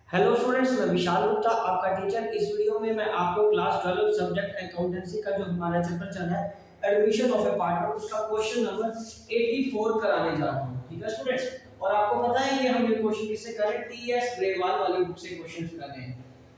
Hello students, मैं विशाल गुप्ता आपका teacher. इस वीडियो में मैं आपको क्लास 12 सब्जेक्ट अकाउंटेंसी का जो हमारा चैप्टर चल रहा है एडमिशन ऑफ ए पार्टनर, उसका क्वेश्चन नंबर 84 कराने जा रहा हूं। ठीक है स्टूडेंट्स, और आपको पता है कि हम ये क्वेश्चन किससे कर रहे हैं, टीएस ग्रेवाल वाली बुक से क्वेश्चन कर रहे हैं।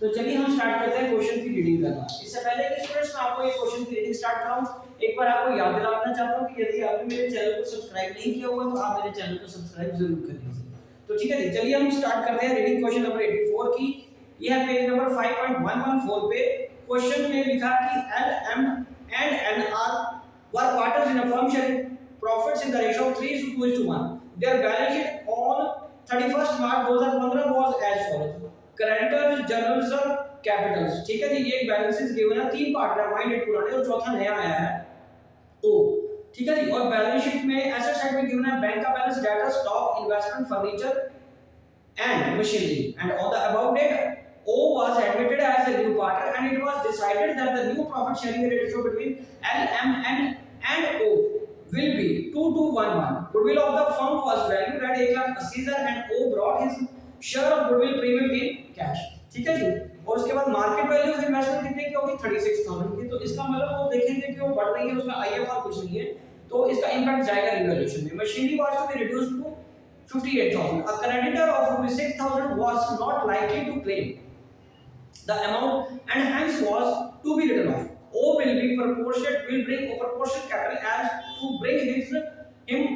तो चलिए हम स्टार्ट करते हैं क्वेश्चन की रीडिंग करना। इससे पहले कि स्टूडेंट्स मैं आपको ये क्वेश्चन की रीडिंग स्टार्ट कराऊं, एक बार आपको याद दिलाना चाहता हूं कि यदि आपने मेरे चैनल को सब्सक्राइब नहीं किया हुआ तो आप मेरे चैनल को सब्सक्राइब जरूर कर लीजिए। तो ठीक है जी, चलिए हम स्टार्ट करते हैं रीडिंग क्वेश्चन नंबर 84 की। ये है पेज नंबर 5.114 पे। क्वेश्चन में लिखा कि L M and N R were partners in a firm sharing profits in the ratio of 3:1। Their balance sheet on 31st March 2015 was as follows. Creditors, journals, capitals. ठीक है जी, ये balances given है। तीन partner minded पुराने और चौथा नया आया है ओ। ठीक है जी, और बैलेंस शीट में एसेट साइड में गिवन है बैंक का balance, data, stock, investment, furniture and machinery, and on the above date O was admitted as a new partner and it was decided that the new profit sharing ratio between L, M and O will be 2 to 1:1. Goodwill of the firm was valued at 1,80,000 and O brought his share of goodwill premium in cash. ठीक है जी, और उसके बाद market value of investment कितने की होगी, 36,000 की। तो इसका मतलब वो देखेंगे कि वो बढ़ रही है, उसमें आईएफआर कुछ नहीं है, तो इसका इंपैक्ट जाएगा रिवैल्यूएशन में। Machinery was to be reduced to 58,000. A creditor of 6,000 was not likely to claim the amount and hence was to be written off. O will bring proportional capital as to bring him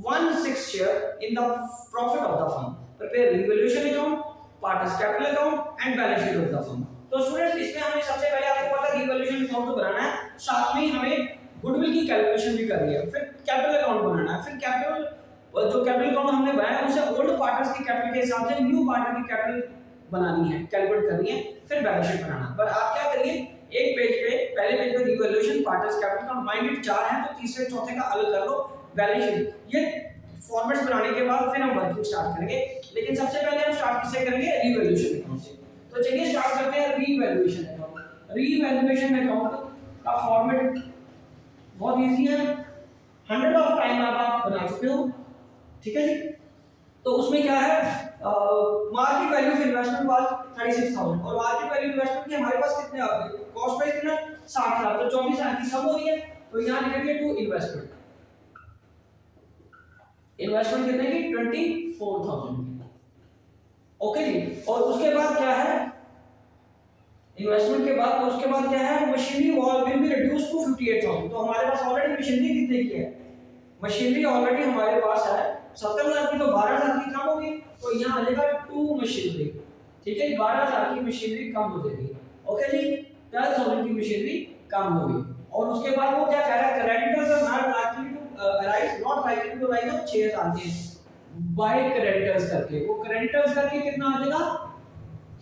1/6 share in the profit of the firm. Prepare revaluation account, partners capital account and balance sheet of the firm. तो students, इसमें हमें सबसे पहले आपको पता है revaluation account तो बनाना है, साथ में ही हमें गुडविल की कैलकुलेशन भी करनी है, फिर कैपिटल अकाउंट बनाना है, फिर कैपिटल और जो कैपिटल अकाउंट हमने बनाया है उसे ओल्ड पार्टनर्स की कैपिटल के हिसाब से न्यू पार्टनर की कैपिटल बनानी है, कैलकुलेट करनी है, फिर बैलेंस शीट बनाना। पर आप क्या करिए, एक पेज पे पहले पेज पे रिवैल्यूएशन, पार्टनर्स कैपिटल का माइंडेड 4 है तो तीसरे चौथे का अलग कर लो, बैलेंस शीट। ये फॉर्मेट्स बनाने के बाद फिर हम वर्किंग स्टार्ट करेंगे, लेकिन सबसे पहले हम स्टार्ट किससे करेंगे, रिवैल्यूएशन अकाउंट से। तो चलिए स्टार्ट करते हैं रिवैल्यूएशन अकाउंट। रिवैल्यूएशन अकाउंट का फॉर्मेट बहुत इजी है, 100 ऑफ टाइम आप बना चुके हो। ठीक है जी, तो उसमें क्या है, market value of investment was 36,000 और मार्केट वैल्यू इन्वेस्टमेंट की हमारे पास कितने आ गए, कॉस्ट प्राइस कितना 60,000, तो 24,000 की कम हो रही है, तो यहां लिखेंगे टू इन्वेस्टमेंट। इन्वेस्टमेंट कितने की, 24,000 की। ओके जी, और उसके बाद क्या है, इन्वेस्टमेंट के बाद उसके बाद क्या है, machinery will be reduce to 58,000। तो हमारे पास ऑलरेडी मशीनरी कितने की है, मशीनरी ऑलरेडी हमारे पास है 70,000 की, तो 12,000 की कम होगी, तो यहाँ आ जाएगा टू मशीनरी। ठीक है, 12,000 की मशीनरी कम हो जाएगी। ओके जी, 12,000 की मशीनरी कम होगी। और उसके बाद वो क्या कह रहा है, creditors are not likely to arise, not likely to arise, 6,000 के बाय क्रेडिटर्स करके, वो क्रेडिटर्स करके कितना आ जाएगा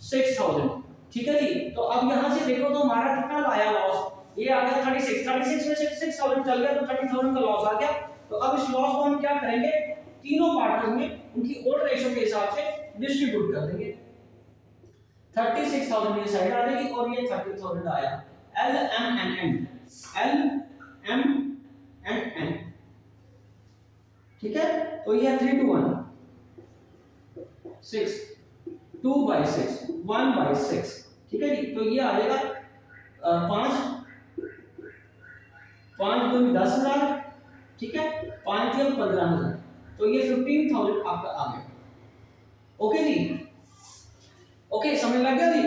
6,000। ठीक है जी, तो अब यहाँ से देखो तो हमारा कितना आया लॉस, ये आ गया 36 में से 6,000 चल गया तो 30,000 का लॉस आ गया। तो अब इस लॉस को हम क्या करेंगे, तीनों पार्टनर्स में उनकी ओल्ड रेशियो के हिसाब से डिस्ट्रीब्यूट कर देंगे। 36,000 ये साइड आ जाएगी और ये 30,000 आया। L M N N, L M N N. ठीक है, तो ये 3 to 1 6, 2/6, 1/6। ठीक है जी, तो ये आ जाएगा 5 5 दूनी 10,000। ठीक है, 5 3 15,000, तो ये 15,000 आपका आ गया। ओके जी, ओके समझ लग गया जी।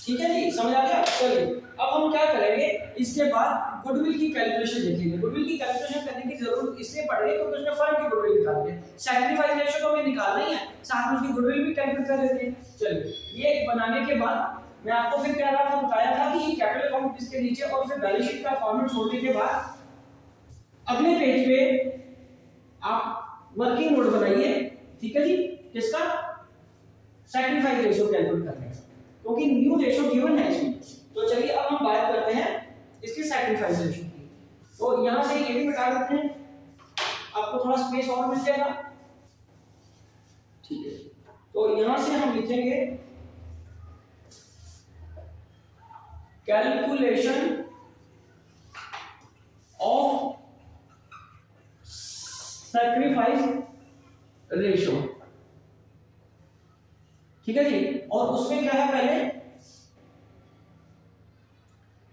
ठीक है जी, समझ आ गया। चलिए अब हम क्या करेंगे, इसके बाद गुडविल की कैलकुलेशन देखेंगे। गुडविल की कैलकुलेशन करने की जरूरत इसलिए पड़ रही है क्योंकि उसमें फर्म की गुडविल निकालनी है, सैक्रिफाइस रेशियो तो हमें निकालना ही है, साथ में उसकी गुडविल भी कैलकुलेट कर लेते हैं। चलिए ये बनाने के बाद मैं आपको फिर क्या बताया था कि कैपिटल अकाउंट इसके नीचे और फिर बैलेंस शीट का फॉर्मेट छोड़ने के बाद अगले पेज पे आप वर्किंग नोट बनाइए। ठीक है जी, किसका, सैक्रिफाइस रेशियो कैलकुलेट करने का, क्योंकि न्यू रेशियो गिवन है इसमें। तो चलिए अब हम बात करते हैं इसकी सैक्रिफाइस रेशियो की। तो यहां से ये भी बता देते हैं, आपको थोड़ा स्पेस और मिल जाएगा। ठीक है, तो यहां से हम लिखेंगे कैलकुलेशन ऑफ सैक्रिफाइस रेशियो। ठीक है जी। और उसमें क्या है, पहले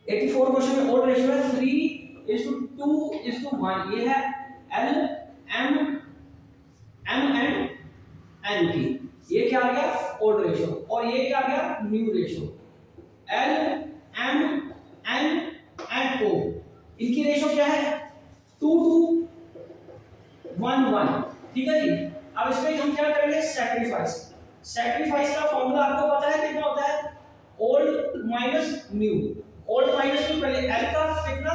84 क्वेश्चन में ओड रेशियो है 3:2:1, ये है L M M and N की, ये क्या आ गया ओड रेशियो, और ये क्या आ गया new ratio, L M N and O, इनकी रेशियो क्या है 2:1:1, ठीक है जी। अब इसमें हम क्या करेंगे सैक्रिफाइस, सैक्रिफाइस का फॉर्मूला आपको पता है कितना होता है, old minus new, old minus new, पहले एल का कितना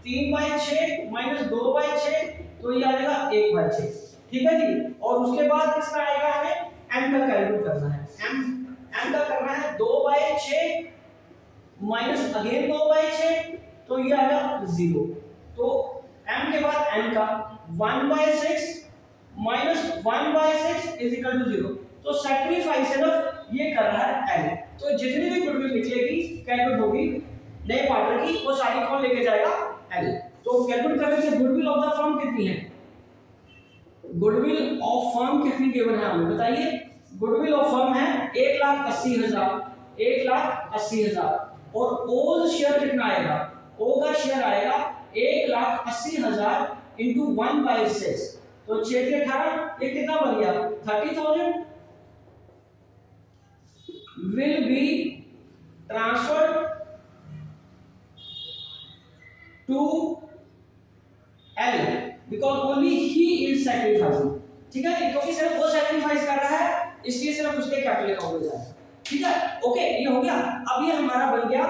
3/6 माइनस 2/6, तो ये आ जाएगा 1/6, ठीक है जी। और उसके बाद किसका आएगा, हमें एम का कैलकुलेट करना है, एम का करना है 2/6 माइनस अगेन 2/6, तो ये आ जाएगा 0, तो m के बाद n का 1/6 माइनस 1/6 इज इक्वल टू 0, तो सैक्रिफाइस सिर्फ ये कर रहा है l, तो जितनी भी गुडविल निकलेगी कैलकुलेट होगी नए पार्टनर की, वो सारी कौन लेके जाएगा l, तो कैलकुलेट करने से गुडविल ऑफ द फर्म कितनी है, गुडविल ऑफ फर्म कितनी गिवन है हमें बताइए, गुडविल ऑफ फर्म है 1,80,000, 1,80,000, और ओ शेयर कितना आएगा, ओ का शेयर आएगा 1,80,000 इंटू 1/6, तो 6×18 ये कितना बन गया 30,000 will be transferred to L because only he is sacrificing, ठीक है, क्योंकि सिर्फ वो सैक्रिफाइस कर रहा है इसलिए सिर्फ उसके कैपिटल अकाउंट में जाएगा, ठीक है, ओके ये हो गया। अब ये हमारा बन गया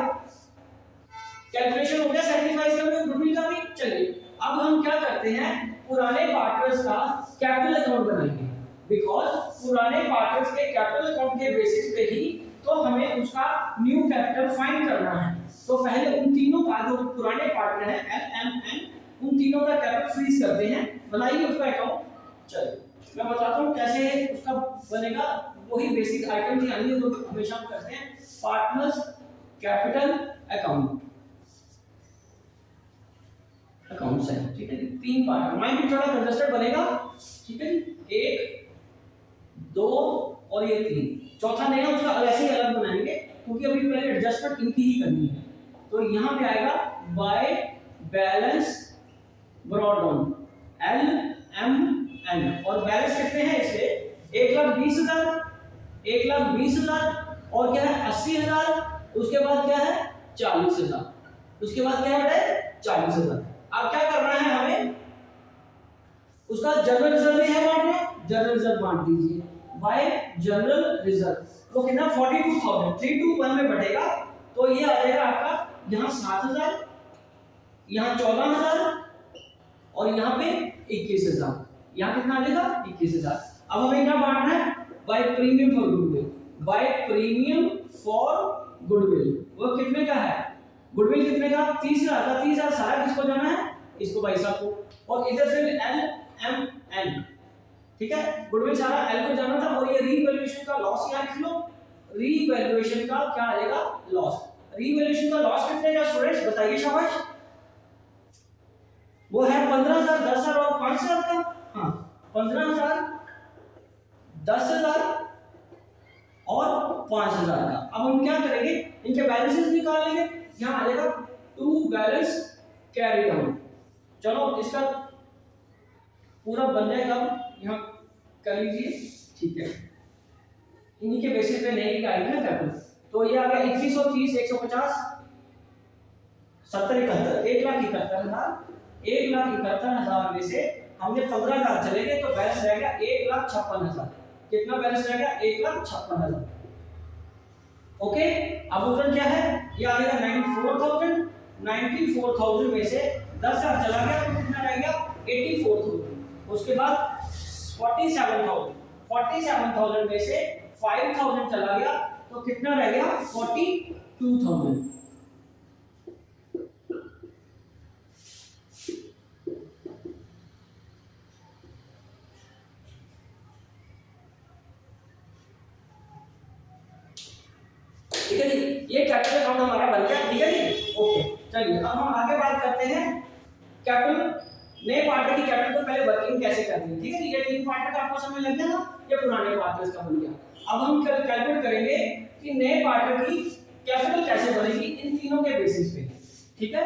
कैलकुलेशन हो गया सैक्रिफाइस का भी गुडविल का भी। चलिए अब हम क्या करते हैं, पुराने पार्टनर्स का कैपिटल अकाउंट बनाएंगे, बिकॉज पुराने पार्टनर्स के कैपिटल अकाउंट के बेसिस पे ही तो हमें उसका न्यू कैपिटल फाइंड करना है। तो पहले उन तीनों का जो पुराने पार्टनर है एल एम एन, उन तीनों का कैपिटल फ्रीज करते हैं, बनाइए उसका अकाउंट। चलिए मैं बताता हूँ कैसे उसका बनेगा, वही बेसिक आइटम ध्यान रखिए जो हमेशा हम करते हैं, पार्टनर्स कैपिटल अकाउंट, अकाउंट्स है, ठीक है जी, 3 पार्ट, माइंड भी थोड़ा कंजस्टेड बनेगा, ठीक है जी, 1 2 और ये 3, चौथा नहीं है उसका ऐसे ही अलग बनाएंगे क्योंकि अभी पहले एडजस्टमेंट इनकी ही करनी है। तो यहाँ पे आएगा by balance brought down L M N, और बैलेंस कितने हैं इससे 1,20,000, 1,20,000 और क्या है 80,000, उसके बाद क्या है 40,000, उसके बाद क्या है 40,000। अब क्या करना है हमें, उसका जनरल रिजर्व है बांटना, जनरल रिजर्व बांट दीजिए बाय जनरल रिजर्व, तो कितना 42,000 3:1 में बटेगा, तो ये आ जाएगा आपका यहाँ 7,000, यहाँ 14,000 और यहाँ पे 21,000, यहाँ कितना आ जाएगा 21,000। अब हमें क्या बांटना है, by premium for goodwill, by premium for goodwill, वो कितने का है, गुडविल कितने का 30,000 का, 30,000 सारा किसको जाना है, इसको भाई साहब को, और इधर फिर एल एम एन, ठीक है, गुडविल सारा एल को जाना था, और ये रीवैल्यूएशन का लॉस यहाँ लिख लो, रीवैल्यूएशन का क्या आ जाएगा लॉस, रीवैल्यूएशन का लॉस कितने का स्टूडेंट्स बताइए शाबाश, वो है 15,000, 10,000 और 5,000 का, हाँ 15,000, 10,000 और 5,000 का। अब हम क्या करेंगे, इनके बैलेंसेस निकाल लेंगे, यहाँ आ जाएगा टू बैलेंस कैरी डाउन, चलो इसका पूरा बन जाएगा, यहाँ कर लीजिए, ठीक है, इन्हीं के बेसिस पे नहीं निकालेंगे ना कैपिटल, तो ये आ गया 2130, 150, 70, 71, 1,71,000, 1,71,000 में से हमने 15,000 चले गए तो बैलेंस रह गया 1,56,000, कितना बैलेंस रह गया 1,56,000, ओके। अब उत्तर क्या है, ये आ गया 94,000, 94,000 में से 10,000 चला गया तो कितना रह गया 84,000, उसके बाद 47,000, 47,000 में से 5,000 चला गया तो कितना रह गया 42,000। ठीक है जी, ये कैपिटल अकाउंट हमारा बन गया, ठीक है जी, ओके। चलिए अब हम आगे बात करते हैं कैपिटल, नए पार्टनर की कैपिटल को पहले वर्किंग कैसे करनी है, ठीक है जी, ये 3 पार्टनर का आपको समझ लग गया ना, ये पुराने पार्टनर्स का बन गया। अब हम कैलकुलेट करेंगे कि नए पार्टनर की कैपिटल कैसे बनेगी इन तीनों के बेसिस पे। ठीक है,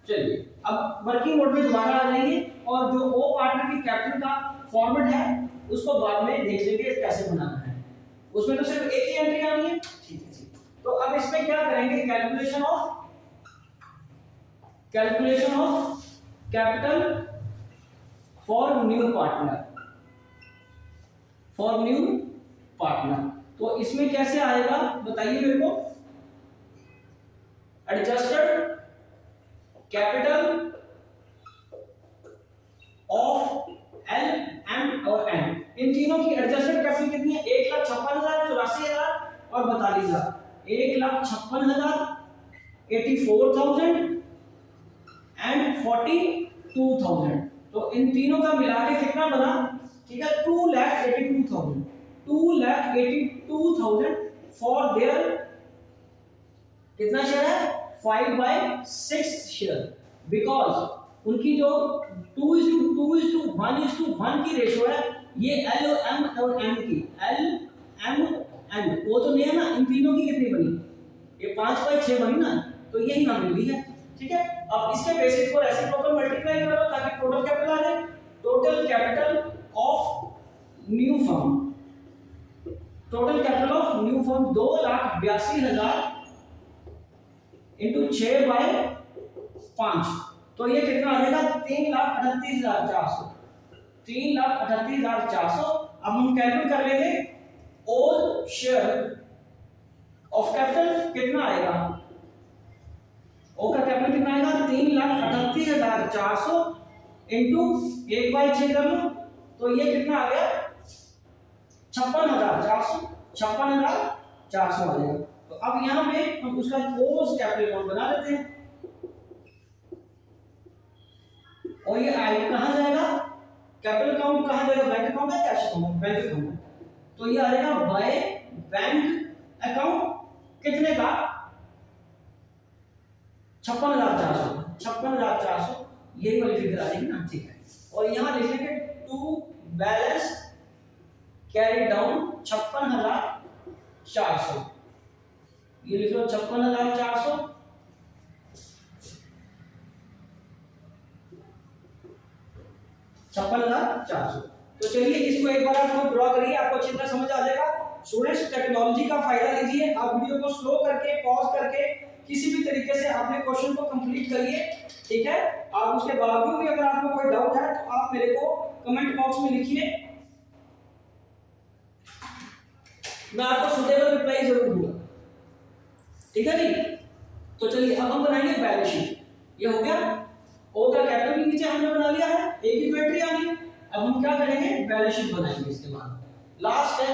चलिए अब वर्किंग नोट में दोबारा आ जाएंगे और जो ओ पार्टनर की कैपिटल का फॉर्मेट है उसको बाद में देख लेंगे कैसे बनाना है। उसमें तो सिर्फ एक ही एंट्री आनी है। ठीक है जी, तो अब इसमें क्या करेंगे, calculation of capital for new partner. तो इसमें कैसे आएगा बताइए मेरे को। Adjusted capital of L M और एन, इन तीनों की एडजस्टेड कैपिटल कितनी है, 1,56,000, 84,000 और 42,000। 1,56,000, 84,000 एंड 42,000। तो इन तीनों का मिला के कितना बना, ठीक है, 2,82,000 फॉर देयर कितना शेयर है, 5/6 शेयर। बिकॉज उनकी जो 2:1 की रेशो है, ये एल और एम और एन की, एल एम एन वो तो नहीं है ना, इन तीनों की कितनी बनी, ये 5/6 बनी ना, तो यही ना मिली है। ठीक है, अब इसके बेसिस पर रेसिप्रोकल मल्टीप्लाई करो ताकि टोटल कैपिटल आ जाए। Total capital of new firm, 2,82,000 into 6/5, तो ये कितना आ जाएगा, 3,38,400। 3,38,400। अब हम कैलकुलेट कर लेंगे ओल शेयर ऑफ कैपिटल कितना आएगा, ओ का कैपिटल कितना आएगा, 3,38,400 इंटू 1/6 कर लो, तो ये कितना आ गया, 56,400। 56,400 आ जाएगा। तो अब यहाँ पे हम उसका पोस्ट कैपिटल अकाउंट बना लेते हैं, और ये आई कहाँ जाएगा, कैपिटल अकाउंट कहाँ जाएगा, बैंक अकाउंट है, कैश अकाउंट, बैंक अकाउंट है। तो ये आ जाएगा बाय बैंक अकाउंट कितने का, 56,400, यही वाली फिगर आ जाएगी ना। ठीक है, और यहाँ लिख लेंगे टू बैलेंस कैरी डाउन 56,400, ये लिख लो 56,400। तो चलिए इसको एक बार आप ड्रॉ करिए, आपको अच्छी तरह समझ आ जाएगा। स्टूडेंट्स टेक्नोलॉजी का फायदा लीजिए, आप वीडियो को स्लो करके पॉज करके किसी भी तरीके से आपने क्वेश्चन को कंप्लीट करिए। ठीक है, आप उसके बावजूद भी अगर आपको कोई डाउट है तो आप मेरे को कमेंट बॉक्स में लिखिए, मैं आपको सुटेबल रिप्लाई जरूर दूंगा। ठीक है जी, तो चलिए अब हम बनाएंगे बैलेंस शीट। ये हो गया, ओ का कैपिटल भी नीचे हमने बना लिया है, एक ही एंट्री आ गई। अब हम क्या करेंगे, बैलेंस शीट बनाएंगे। इसके बाद लास्ट है,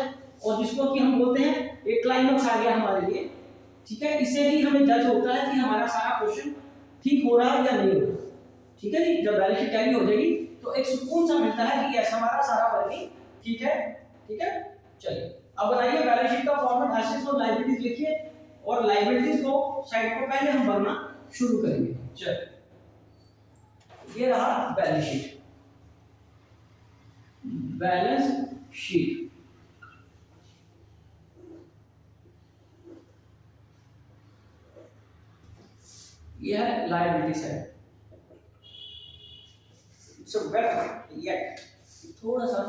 और जिसको कि हम बोलते हैं एक क्लाइमेक्स आ गया हमारे लिए। ठीक है, इससे ही हमें जज होता है कि हमारा सारा क्वेश्चन ठीक हो रहा है या नहीं हो रहा। ठीक है जी, जब बैलेंस शीट टैली हो जाएगी तो एक सुकून सा मिलता है कि ऐसा हमारा सारा वर्किंग ठीक है। ठीक है, चलिए अब बनाइए बैलेंस शीट का फॉर्मेट। एसेट्स और लायबिलिटीज लिखिए, और लायबिलिटीज को साइड पर पहले हम भरना शुरू करेंगे। चलिए, ये रहा बैलेंस शीट। ये है लायबिलिटी साइड। सो येट थोड़ा सा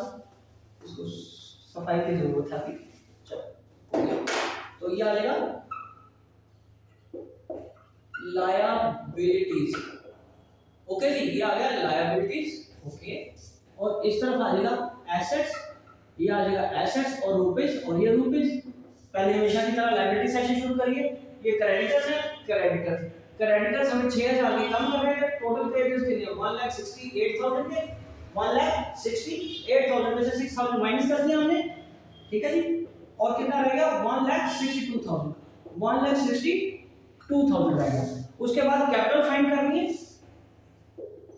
इसको सफाई की जरूरत है अभी। चलो, तो ये आ जाएगा लायबिलिटीज। ओके जी, ये आ गया लायबिलिटीज। ओके, और इस तरफ आ जाएगा एसेट्स। ये आ जाएगा एसेट्स और रुपीस, और ये रुपीस। पहले हमेशा की तरह लायबिलिटी सेक्शन शुरू करिए। ये क्रेडिटर्स है, क्रेडिटर्स हमें 6,000 के कम कर रहे हैं। टोटल क्रेडिटर्स कितने हैं, 1,68,000 के। 1,68,000 में से 6,000 माइनस कर दिया हमने। ठीक है जी, और कितना रहेगा, 1,62,000। 1,62,000 रहेगा। उसके बाद कैपिटल फाइंड करनी है।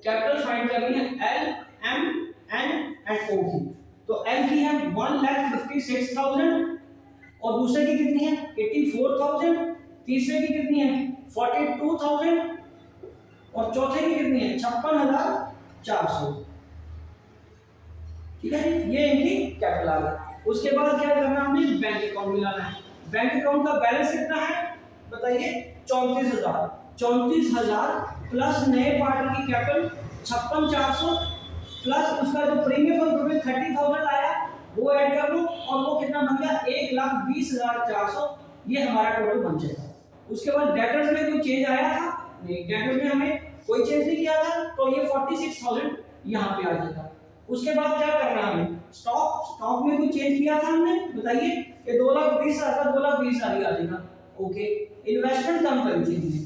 कैपिटल फाइंड करनी है एल, एम, एन एंड ओ की। तो एल की है 1,56,000, और दूसरे की कितनी है 84,000, तीसरे की कितनी है 42,000, और चौथे की कितनी है 56,400। ठीक है, ये इनकी कैपिटल आ गई। उसके बाद क्या करना है, हमें बैंक अकाउंट मिलाना है। बैंक अकाउंट का बैलेंस कितना है बताइए, 34,000। 34,000 प्लस नए पार्टी की कैपिटल 56,400 प्लस उसका जो प्रीमियम फॉर गुडविल 30,000 आया वो ऐड कर लो, और वो कितना बन गया 1,20,400। ये हमारा टोटल बन जाएगा। उसके बाद डेटर्स में कोई चेंज आया था नहीं, डेटर्स में हमें कोई चेंज नहीं किया था, तो ये 46,000 यहाँ पे आ जाएगा। उसके बाद क्या करना है हमें, स्टॉक में कोई चेंज किया था हमने बताइए, ये 2,20,000 का 2,20,000 आ जाएगा। ओके, इन्वेस्टमेंट कम कर दीजिए।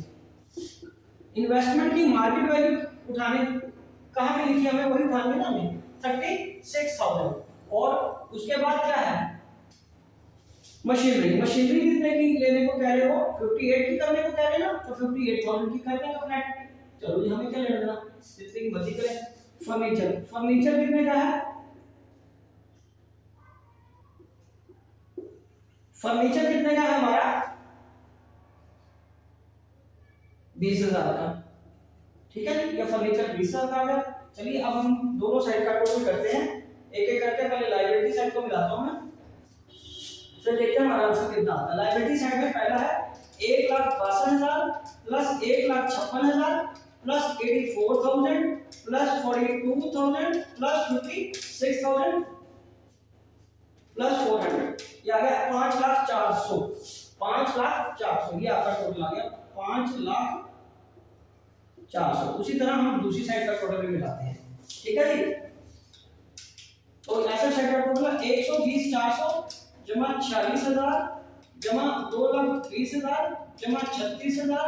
इन्वेस्टमेंट की मार्केट वैल्यू उठाने कहाँ पे लिखी हमें, वही उठानी है ना हमें, 36,000। और उसके बाद क्या है, मशीनरी कितने की लेने को कह रहे हो, 58 की करने को कह रहे हैं ना, तो 58,000 की करने का फ्लैट। चलो जी, हमें क्या लेना देना, जितने की मर्जी करें। फर्नीचर कितने का है, फर्नीचर कितने का है हमारा, 20,000 का। ठीक है जी, ये फर्नीचर 20,000 का आ गया। चलिए अब हम दोनों साइड का टोटल करते हैं, एक एक करके। पहले लायबिलिटी साइड को मिलाता हूं मैं, फिर देखते हैं हमारा आंसर कितना आता है। लायबिलिटी साइड में पहला है 1,62,000 plus 1,56,000 plus 84,000 plus 42,000 plus 56,000 plus 400, ये आ गया 5,04,000। 5,04,000 ये आपका टोटल आ गया 5,04,000। उसी तरह हम दूसरी साइड का टोटल भी मिलाते हैं। ठीक है जी, तो ऐसा साइड का टोटल 120,400 जमा 46,000 जमा 2,20,000 जमा 36,000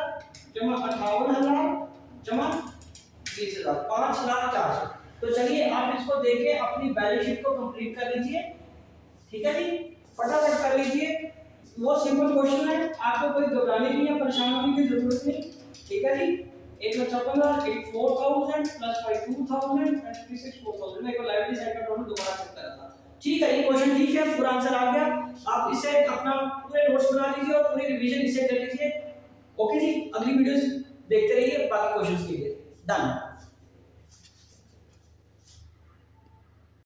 जमा 58,000 जमा 20,000, 5,04,000। तो चलिए आप इसको देके अपनी बैलेंस शीट को कंप्लीट कर लीजिए। ठीक है जी, फटाफट कर लीजिए, वो सिंपल क्वेश्चन है, आपको कोई घबराने की या परेशान होने की जरूरत नहीं। ठीक है जी, 1,56,000 84,000 प्लस 52,000 एंड 36,4,000। मैं को लाइब्रेरी साइड का टोटल दोबारा चेक कर रहा था। ठीक है, ये क्वेश्चन ठीक है, पूरा आंसर आ गया। आप इसे अपना पूरे नोट्स बना लीजिए और पूरी रिवीजन इसे कर लीजिए। ओके जी, अगली वीडियोस देखते रहिए बाकी क्वेश्चंस के लिए। डन।